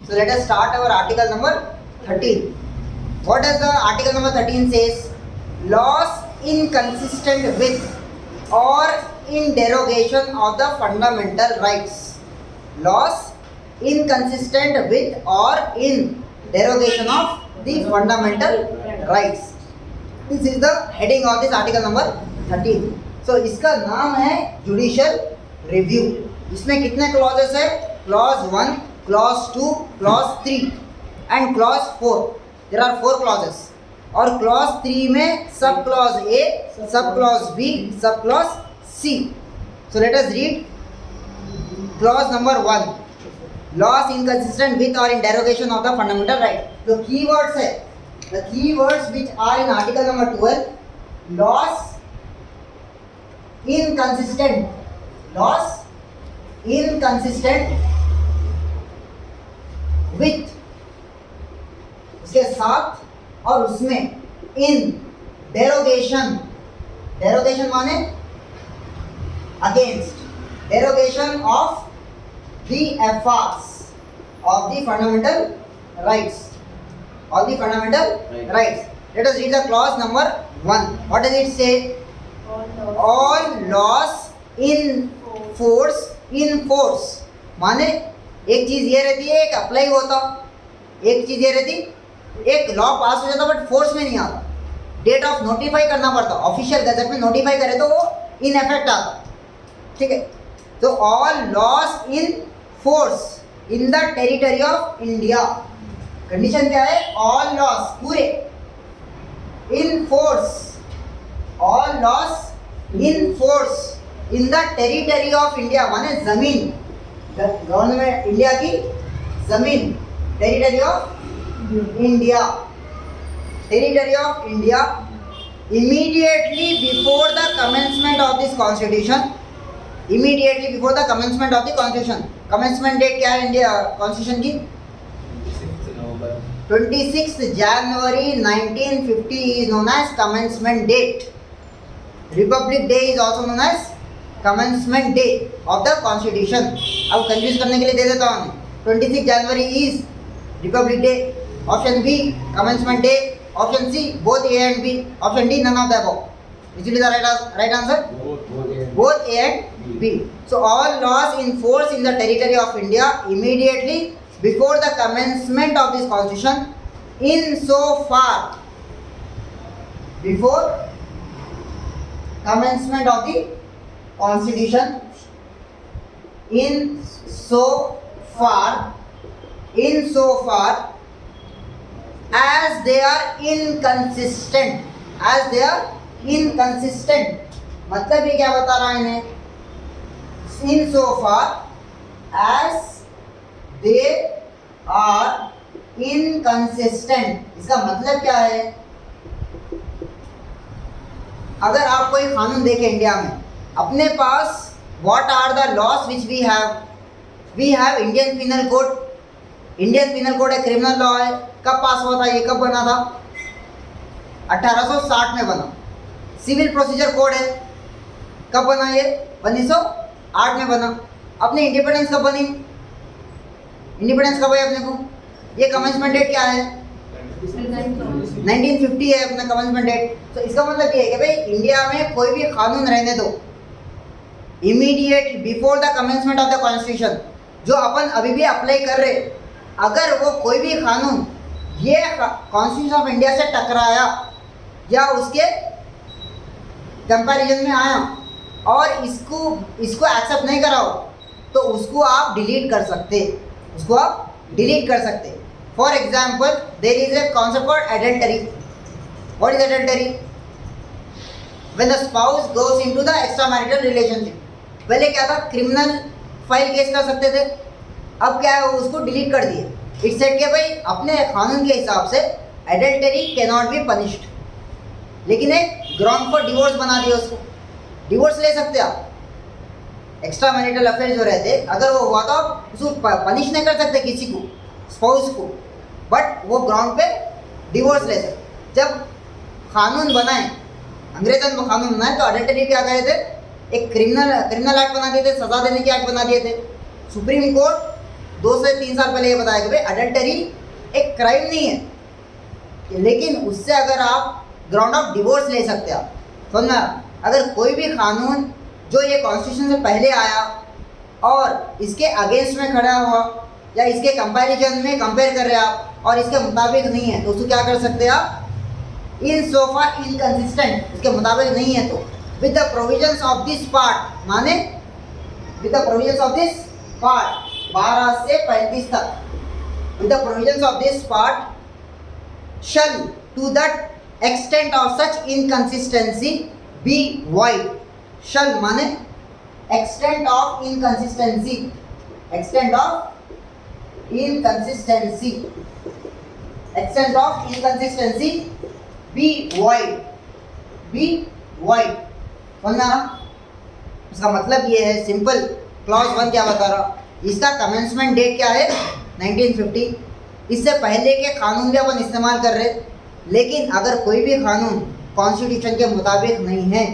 So let us start our article number 13. What does the article number 13 says? Laws inconsistent with or in derogation of the fundamental rights. Laws inconsistent with or in derogation of the fundamental rights. This is the heading of this article number 13. So इसका नाम है judicial review. इसमें कितने clauses है? Clause 1, clause 2, clause 3 and clause 4. There are 4 clauses. और clause 3 में sub clause A, sub clause B, sub clause C. So let us read clause number 1. Laws inconsistent with or in derogation of the fundamental right. जो keywords है, the keywords which are in article number 12, laws inconsistent, laws inconsistent with, उसके साथ और उसमें, in derogation, derogation माने against, derogation of the FRs of the fundamental rights, of the fundamental rights. Let us read the clause number 1. What does it say? All laws in force माने एक चीज ये रहती है, एक अप्लाई होता, एक चीज ये रहती, एक लॉ पास हो जाता बट फोर्स में नहीं आता. डेट ऑफ नोटिफाई करना पड़ता, ऑफिशियल गजट में नोटिफाई करे तो वो इन इफेक्ट आता. ठीक है. तो all laws in force in the territory of India. Condition क्या है? ऑल लॉस पूरे in force, all laws in force in the territory of India माने जमीन, गवर्नमेंट इंडिया की जमीन, territory of India, territory of India immediately before the commencement of this constitution, immediately before the commencement of the constitution. Commencement date क्या है India constitution की? 26th January 1950 is known as commencement date. Republic Day is also known as commencement day of the Constitution. अब confuse करने के लिए दे देता हूँ. 26 January is Republic Day. Option B commencement day. Option C both A and B. Option D none of the above. Which will be the right answer? Both A and B. So all laws in force in the territory of India immediately before the commencement of this constitution, in so far, before commencement of the constitution, in so far as they are inconsistent, as they are inconsistent. मतलब ये क्या बता रहा है इन्हें? In so far as they are inconsistent. इसका मतलब क्या है? अगर आप कोई कानून देखें इंडिया में, अपने पास what are the laws which we have? We have Indian Penal Code. Indian Penal Code एक क्रिमिनल लॉ है. कब पास हुआ था ये? कब बना था? 1860 में बना. सिविल प्रोसीजर कोड है. कब बना ये? 1908 में बना. अपने इंडिपेंडेंस कब बनी? इंडिपेंडेंस कब है अपने को? ये कमेंसमेंट डेट क्या है? 1950 है अपना कमेंसमेंट डेट. तो इसका मतलब ये है कि भाई इंडिया में कोई भी कानून रहने दो, immediate before the commencement of the constitution, जो अपन अभी भी अप्लाई कर रहे, अगर वो कोई भी कानून ये कॉन्स्टिट्यूशन ऑफ इंडिया से टकराया या उसके कंपैरिजन में आया और इसको एक्सेप्ट नहीं कराओ, तो उसको आप डिलीट कर सकते, उसको आप डिलीट कर सकते. For example there is a concept called adultery. What is adultery? When the spouse goes into the extra marital relationship. पहले क्या था? क्रिमिनल फाइल केस कर सकते थे, अब क्या है? उसको डिलीट कर दिए. इट सेड कि भाई अपने कानून के हिसाब से adultery can not be punished, लेकिन एक ग्राउंड फॉर डिवोर्स बना दिया. उसको डिवोर्स ले सकते आप. एक्स्ट्रा मैरिटल अफेयर जो रहते, अगर वो हुआ तो आप उसको पनिश नहीं कर सकते किसी को, स्पाउस को, बट वो ग्राउंड पे डिवोर्स ले सकते. जब कानून बनाए, अंग्रेजों ने कानून बनाए तो अडल्टरी क्या कहे थे? एक क्रिमिनल एक्ट बना दिए थे, सजा देने के एक्ट बना दिए थे. सुप्रीम कोर्ट 2 से 3 साल पहले ये बताया कि भाई अडल्टरी एक क्राइम नहीं है, लेकिन उससे अगर आप ग्राउंड ऑफ डिवोर्स ले सकते हैं आप, समझना। अगर कोई भी कानून जो ये कॉन्स्टिट्यूशन से पहले आया और इसके अगेंस्ट में खड़ा हुआ या इसके कंपैरिजन में कंपेयर कर रहे हैं आप और इसके मुताबिक नहीं है, तो उसको क्या कर सकते हैं आप, इन सोफा इनकंसिस्टेंट, उसके मुताबिक नहीं है तो with the provisions of this part, माने with the provisions of this part 12 से 35 तक, with the provisions of this part shall to that extent of such inconsistency be void. Shall माने extent of inconsistency, extent of inconsistency, extent of inconsistency be wide, be wide। समझना ना? इसका मतलब ये है simple. Clause 1 क्या बता रहा, इसका कमेंसमेंट डेट क्या है 1950। इससे पहले के कानून भी अपन इस्तेमाल कर रहे, लेकिन अगर कोई भी कानून कॉन्स्टिट्यूशन के मुताबिक नहीं है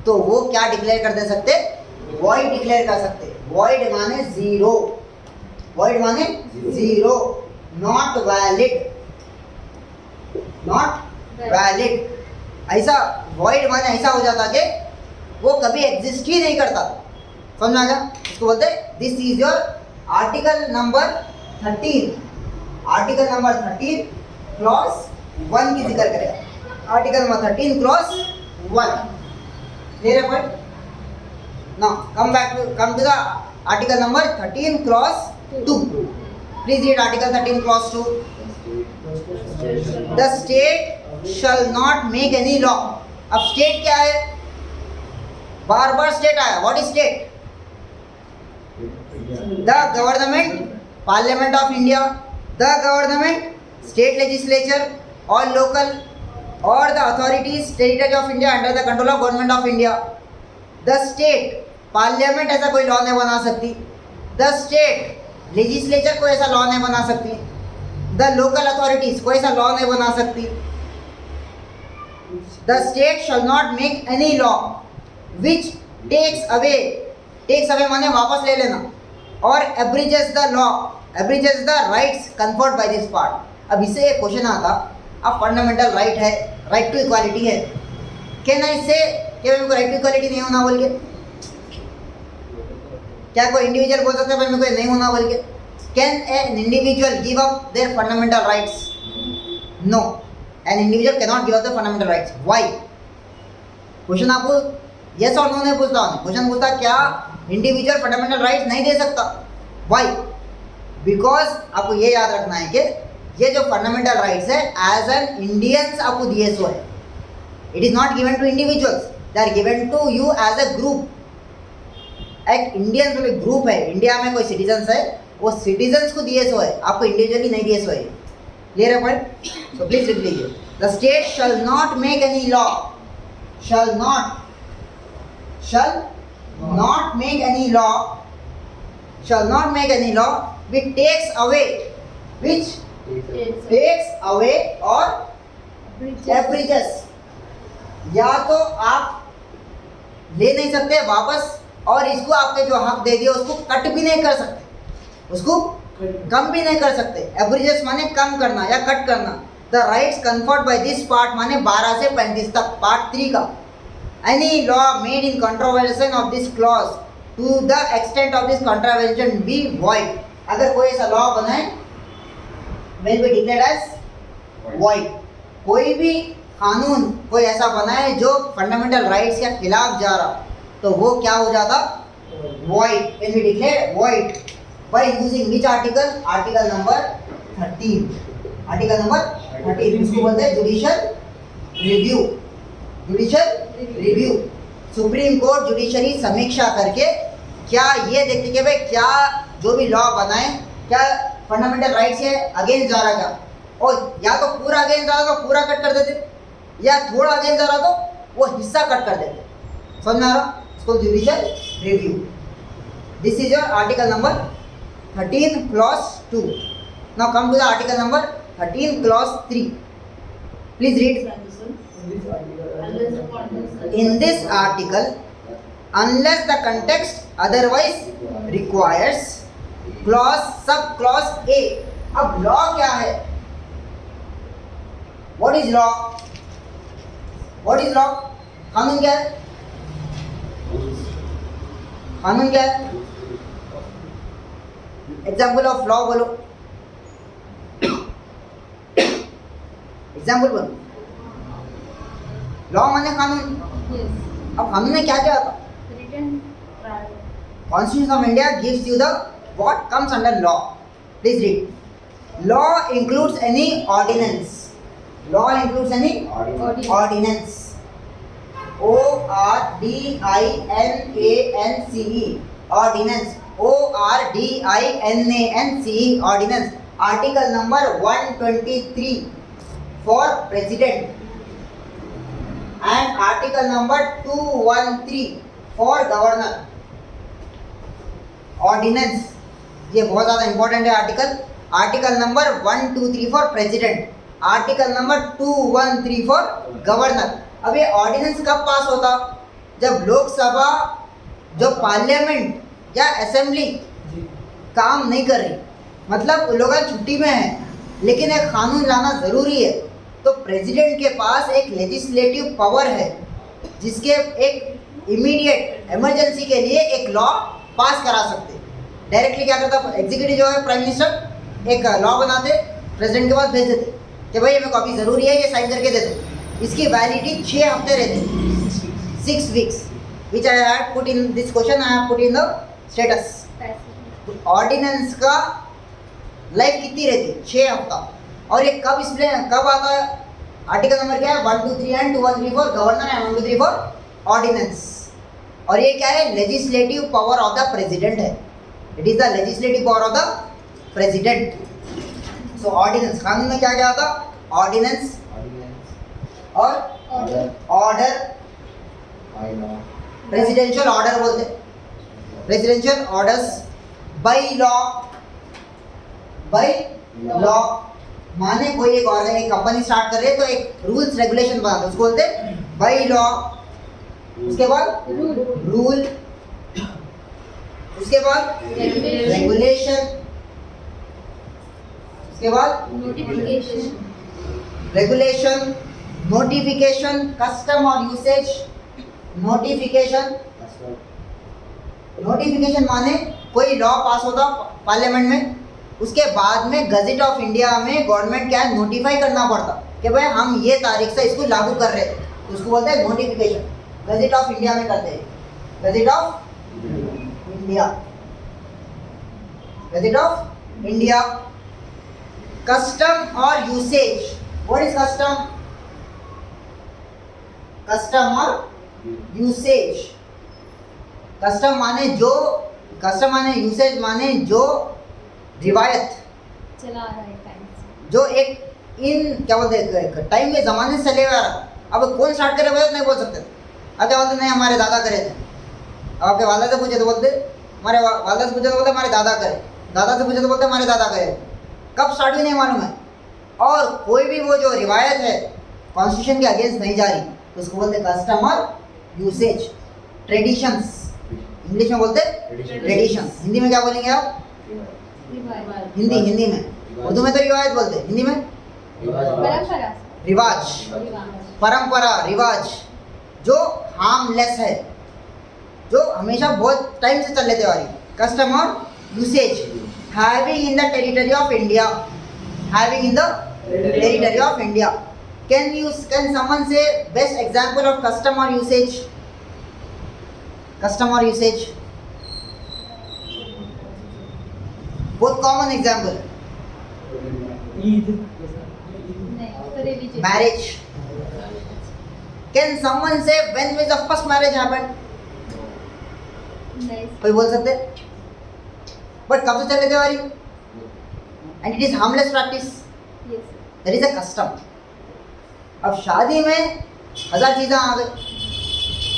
तो वो क्या डिक्लेयर कर दे सकते, वॉइड डिक्लेयर कर सकते। वॉइड माने जीरो, वॉइड माने zero, not valid, not valid. ऐसा वॉइड माने ऐसा हो जाता कि वो कभी एग्जिस्ट ही नहीं करता। समझ आ गया? इसको बोलते this is your article number 13। Article number 13 clause 1 की जिक्र करेगा। आर्टिकल नंबर 13 क्लॉज 1 क्लियर है point? Now come to the article number 13 clause 2. Please read article 13 clause 2. The state shall not make any law. अब state क्या है? बार बार state आया। What is state? The government, Parliament of India, the government, state legislature or local or the authorities, territory of India under the control of government of India. The state, parliament ऐसा कोई law नहीं बना सकती। The state legislature कोई ऐसा law नहीं बना सकती। द लोकल अथॉरिटीज कोई ऐसा लॉ नहीं बना सकती। The state shall not make any law which takes away माने वापस ले लेना, और abridges the law, abridges the rights conferred by this part. अब इससे एक क्वेश्चन आता, अब फंडामेंटल राइट है, राइट टू इक्वालिटी है, कैन आई से कि मेरे को राइट टू इक्वालिटी नहीं होना बोल के? क्या कोई इंडिविजुअल बोल सकता है भाई मेरे को नहीं होना बोल के? Can an individual give up their fundamental rights? No, an individual can not give up the fundamental rights. Why? Question आपको यस और नो नहीं पूछता हूँ, क्वेश्चन पूछता क्या इंडिविजुअल फंडामेंटल राइट्स नहीं दे सकता? व्हाई? बिकॉज आपको ये याद रखना है कि ये जो फंडामेंटल राइट्स है एज एन इंडियंस आपको दिए सो है। It is not given to individuals, they are given to you as a group. एक इंडियन जो ग्रुप है, इंडिया में कोई सिटीजन्स है, वो सिटीजन्स को दिए सो है, आपको इंडिविजुअली नहीं दिए सो है। क्लियर है पॉइंट? सो प्लीज लिख लीजिए, the state shall not make any law, shell not make any law, shell not make any law which takes away or abridges। या तो आप ले नहीं सकते वापस, और इसको आपके जो हक दे दिया उसको कट भी नहीं कर सकते, उसको कम भी नहीं कर सकते। एब्रिजेस माने कम करना या कट करना। The rights conferred by this part माने 12 से 35 तक, पार्ट 3 का। Any law made in contravention of this clause to the extent of this contravention be void. अगर कोई ऐसा लॉ बनाए will be declared as void. कोई भी कानून कोई ऐसा बनाए जो फंडामेंटल राइट्स के खिलाफ जा रहा, तो वो क्या हो जाता? Void. Will be declared void by using which article? Article number 13। Article number 13 इसको बोलते हैं judicial review. Judicial review, supreme court judiciary समीक्षा करके क्या ये देखते कि भाई क्या जो भी लॉ बनाए क्या फंडामेंटल राइट्स के अगेंस्ट जा रहा क्या, और या तो पूरा अगेंस्ट जा रहा तो पूरा कट कर देते, या थोड़ा अगेंस्ट जा रहा तो वो हिस्सा कट कर देते। समझ में आ रहा? इसको judicial review. This is your article number 13 clause 2। Now come to the article number 13 clause 3। Please read. In this article, unless the context otherwise requires, clause sub clause A. अब लॉ क्या है? What is law? What is law? कानून क्या है? कानून क्या है? Example of law बोलो, एग्जाम्पल बोलो। लॉ माने कानून। अब कानून में क्या क्या आता? Constitution of India gives you the what comes under law. Please read. Law includes any ordinance. Law includes any ordinance. O-R-D-I-N-A-N-C-E. Ordinance. O-R-D-I-N-A-N-C-E. Ordinance. Article number 123 for president and article number 213 for governor. Ordinance, ये बहुत ज़्यादा important है article. Article number 123 for president, article number 213 for governor. अब ये ordinance कब पास होता? जब लोकसभा, जो पार्लियामेंट या असेंबली काम नहीं कर रही, मतलब लोग छुट्टी में हैं, लेकिन एक कानून लाना ज़रूरी है, तो प्रेसिडेंट के पास एक लेजिस्लेटिव पावर है जिसके एक इमीडिएट इमरजेंसी के लिए एक लॉ पास करा सकते। डायरेक्टली क्या करता एग्जीक्यूटिव जो है, प्राइम मिनिस्टर एक लॉ बनाते, प्रेसिडेंट के पास भेज देते कि भाई हमें कॉपी ज़रूरी है, ये साइन करके दे दो। इसकी वैलिडिटी 6 हफ्ते रहते, 6 weeks, which I have put in this question, I have put in the status. Ordinance का लाइफ कितनी रहती? 6 हफ्ता। और ये कब इसमें कब आता है? आर्टिकल नंबर क्या है? 123 and 213 for governor and 123 for ordinance. और ये क्या है? Legislative power of the president है। It is the legislative power of the president. So ordinance, कानून में क्या क्या आता? ऑर्डिनेंस और ऑर्डर, प्रेसिडेंशियल ऑर्डर बोलते, presidential orders, bylaw. Bylaw माने कोई एक कंपनी स्टार्ट कर रहे तो एक रूल्स रेगुलेशन बनाते, उसको बोलते बाई लॉ। उसके बाद रूल, उसके बाद रेगुलेशन, उसके बाद रेगुलेशन, नोटिफिकेशन, कस्टम और यूसेज। नोटिफिकेशन, नोटिफिकेशन माने कोई लॉ पास होता पार्लियामेंट में, उसके बाद में गजेट ऑफ इंडिया में गवर्नमेंट क्या है, नोटिफाई करना पड़ता कि भाई हम ये तारीख से इसको लागू कर रहे हैं, तो उसको बोलते हैं नोटिफिकेशन। गजेट ऑफ इंडिया में करते हैं, gazette of India, gazette of India. Custom और usage, what is custom? Custom और यूसेज, कस्टम माने जो, कस्टम माने, यूसेज माने जो रिवायत चला रहा है टाइम से, जो एक इन क्या बोलते हैं टाइम के ज़माने से चले आ रहा। अब कौन स्टार्ट करे वह नहीं बोल सकते। अब क्या बोलते नहीं हमारे दादा करे थे, आपके वाला से पूछे तो बोलते हमारे वाला से पूछे तो बोलते हमारे दादा करे, दादा से पूछे तो बोलते हमारे दादा करे। कब स्टार्ट भी नहीं मालूम है। और कोई भी वो जो रिवायत है कॉन्स्टिट्यूशन के अगेंस्ट नहीं जा रही, तो उसको बोलते कस्टम और यूसेज, ट्रेडिशंस। इंग्लिश में बोलते ट्रेडिशंस, हिंदी में क्या बोलेंगे आप? हिंदी में, उर्दू में तो रिवायत बोलते, हिंदी में परंपरा, रिवाज, परंपरा, रिवाज जो हार्मलेस है, जो हमेशा बहुत टाइम से चल लेते आ रही। कस्टम और usage, having in the territory of India, having in the territory of India. Can someone say best example of custom और यूसेज? कस्टम और यूसेज बहुत common example. Marriage, can someone say when was the first marriage happened? कोई बोल सकते? But कब से चल रही थी and it is harmless practice, that is a custom. अब शादी में 1000 चीज़ें आ गई,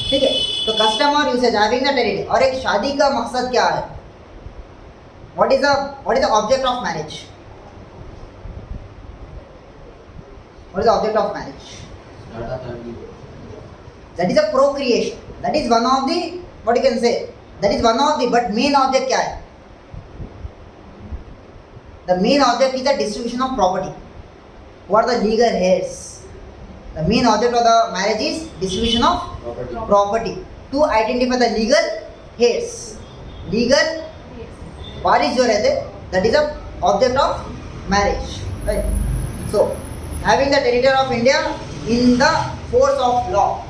ठीक है, तो कस्टम और यूसेज, हैविंग द टेरिटरी। और एक शादी का मकसद क्या है? What is the object of marriage? What is the object of marriage? That is a procreation. That is one of the, what you can say, that is one of the, but main object क्या है? The main object is the distribution of property. What are the legal heirs? The main object of the marriage is distribution of property. To identify the legal heirs. Legal वारिस जो रहते, that is the object of marriage, right? So, having the territory of India in the force of law.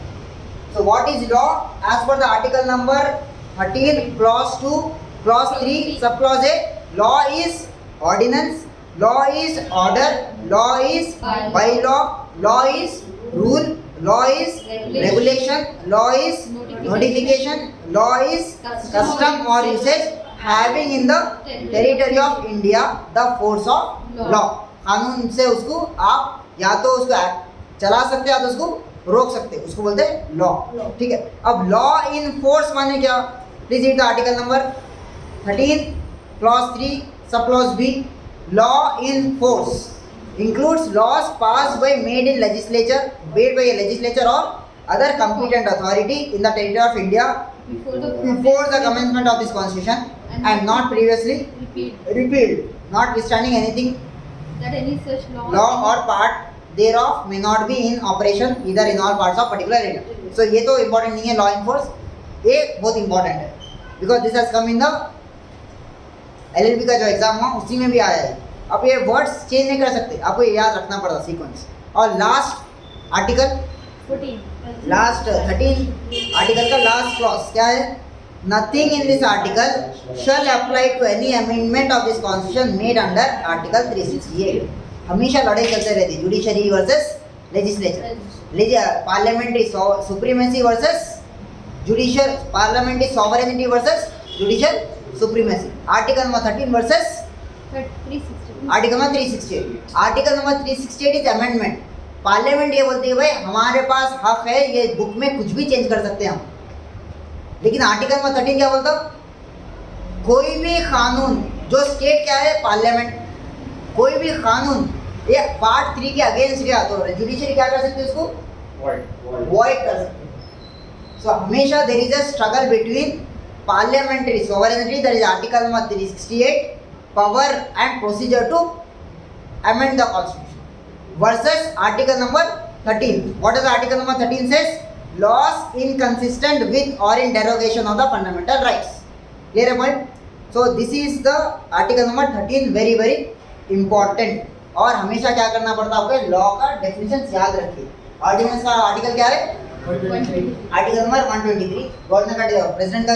So, what is law? As per the article number 13, clause 2, clause 3, subclause A, law is ordinance, law is order, law is bylaw, law is rule, law is regulation, law is notification, law is custom or usage having in the territory of India the force of law. कानून से उसको आप या तो उसको चला सकते हैं या तो उसको रोक सकते हैं, उसको बोलते हैं लॉ. ठीक है. अब लॉ इन फोर्स माने क्या? Please read the article number 13 clause 3 sub clause B. Law in force includes laws passed by made in legislature, made by a legislature or other competent authority in the territory of India before the commencement of this constitution and not previously repealed, notwithstanding anything that any such law or part thereof may not be in operation either in all parts of particular area. So ये तो important नहीं है law enforce, ये बहुत important है because this has come in the LLB का जो exam हुआ उसी में भी आया है. अब ये वर्ड्स चेंज नहीं कर सकते, आपको ये याद रखना पड़ता सीक्वेंस. और लास्ट आर्टिकल 14 लास्ट 13 आर्टिकल का लास्ट क्लॉज क्या है? Nothing in this article shall apply to any amendment of this constitution made under article 368. हमेशा लड़ाई चलते रहती है judiciary versus legislature, parliamentary supremacy versus judicial, parliamentary sovereignty versus judicial supremacy. Article number 13 versus 360 article number 368. Article number 368 is amendment. Parliament ये बोलती है भाई हमारे पास हक है, ये बुक में कुछ भी चेंज कर सकते हैं हम. लेकिन आर्टिकल नंबर 13 क्या बोलता? कोई भी कानून जो स्टेट क्या है पार्लियामेंट, कोई भी कानून ये पार्ट 3 के अगेंस्ट गया तो जुडिशरी क्या कर सकती है उसको वॉइड कर सकती है. सो हमेशा there is a struggle between parliamentary sovereignty, that is article number 368, power and procedure to amend the constitution versus article number 13. What does article number 13 says? Laws inconsistent with or in derogation of the fundamental rights. Clear point? So this is the article number 13, very very important. और हमेशा क्या करना पड़ता है आपको? Law का definition याद रखिए. ऑर्डिनेंस का आर्टिकल क्या है? 123. Article number 123. गवर्नर का प्रेसिडेंट का